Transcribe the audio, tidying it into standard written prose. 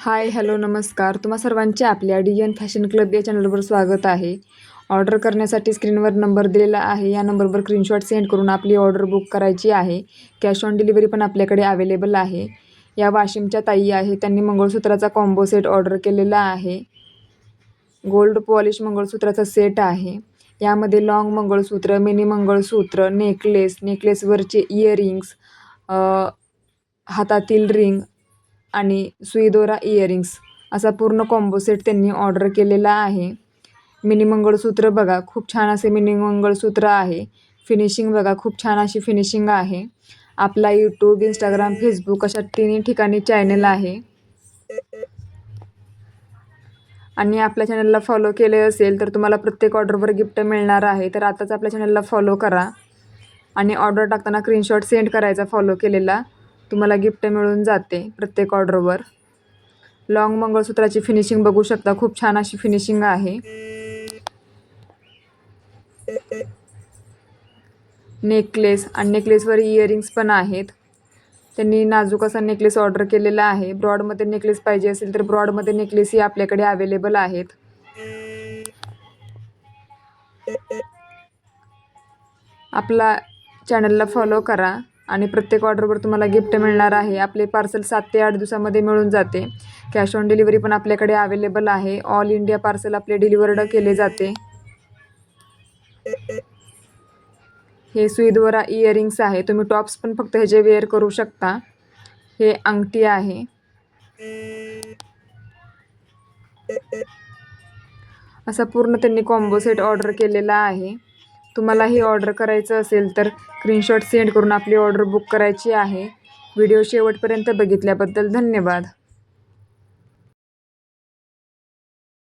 Hi hello नमस्कार. तुम्हा सर्वांचे आपल्या डी.एन फॅशन क्लब या चॅनलवर स्वागत आहे. ऑर्डर करण्यासाठी स्क्रीनवर नंबर दिलेला आहे. या नंबरवर स्क्रीनशॉट सेंड करून आपली ऑर्डर बुक करायची आहे. कॅश ऑन डिलिव्हरी पण आपल्याकडे अवेलेबल आहे. या वाशिमच्या ताई आहे, त्यांनी मंगळसूत्राचा कॉम्बो सेट ऑर्डर केलेला आहे. गोल्ड पॉलिश मंगळसूत्राचा सेट आहे. यामध्ये लॉंग मंगळसूत्र, मिनी मंगळसूत्र, नेकलेसवरचे इयरिंग्स, हातातील रिंग आणि सुईदोरा इयरिंग्स असा पूर्ण कॉम्बो सेट त्यांनी ऑर्डर केलेला आहे. मिनी मंगळसूत्र बघा, खूप छान असे मिनी मंगळसूत्र आहे. फिनिशिंग बघा, खूप छान अशी फिनिशिंग आहे. आपला यूट्यूब, इंस्टाग्राम, फेसबुक अशा तिन्ही ठिकाणी चॅनल आहे. आणि आपल्या चॅनलला फॉलो केले असेल तर तुम्हाला प्रत्येक ऑर्डरवर गिफ्ट मिळणार आहे. तर आताच आपल्या चॅनलला फॉलो करा आणि ऑर्डर टाकताना स्क्रीनशॉट सेंड करायचा फॉलो केलेला. तुम्हाला गिफ्ट मिळून जाते प्रत्येक ऑर्डरवर. लॉंग मंगळसूत्राची फिनिशिंग बघू शकता, खूप छान अशी फिनिशिंग आहे. नेकलेस आणि नेकलेसवर इयरिंग्स पण आहेत. त्यांनी नाजूक असा नेकलेस ऑर्डर केलेला आहे. ब्रॉडमध्ये नेकलेस पाहिजे असेल तर ब्रॉडमध्ये नेकलेसही आपल्याकडे अवेलेबल आहेत. आपला चॅनलला फॉलो करा आणि प्रत्येक ऑर्डरवर तुम्हाला गिफ्ट मिळणार आहे. आपले पार्सल 7 ते 8 दिवसामध्ये मिळून जाते. कॅश ऑन डिलिव्हरी पण आपल्याकडे अवेलेबल आहे. ऑल इंडिया पार्सल आपले डिलिव्हर्ड केले जाते. हे सुईदोरा इयरिंग्स आहे. तुम्ही टॉप्स पण फक्त ह्याचे वेअर करू शकता. हे अंगठी आहे. असा पूर्ण त्यांनी कॉम्बो सेट ऑर्डर केलेला आहे. तुम्हालाही ऑर्डर करायचं असेल तर स्क्रीनशॉट सेंड करून आपली ऑर्डर बुक करायची आहे. व्हिडिओ शेवटपर्यंत बघितल्याबद्दल धन्यवाद.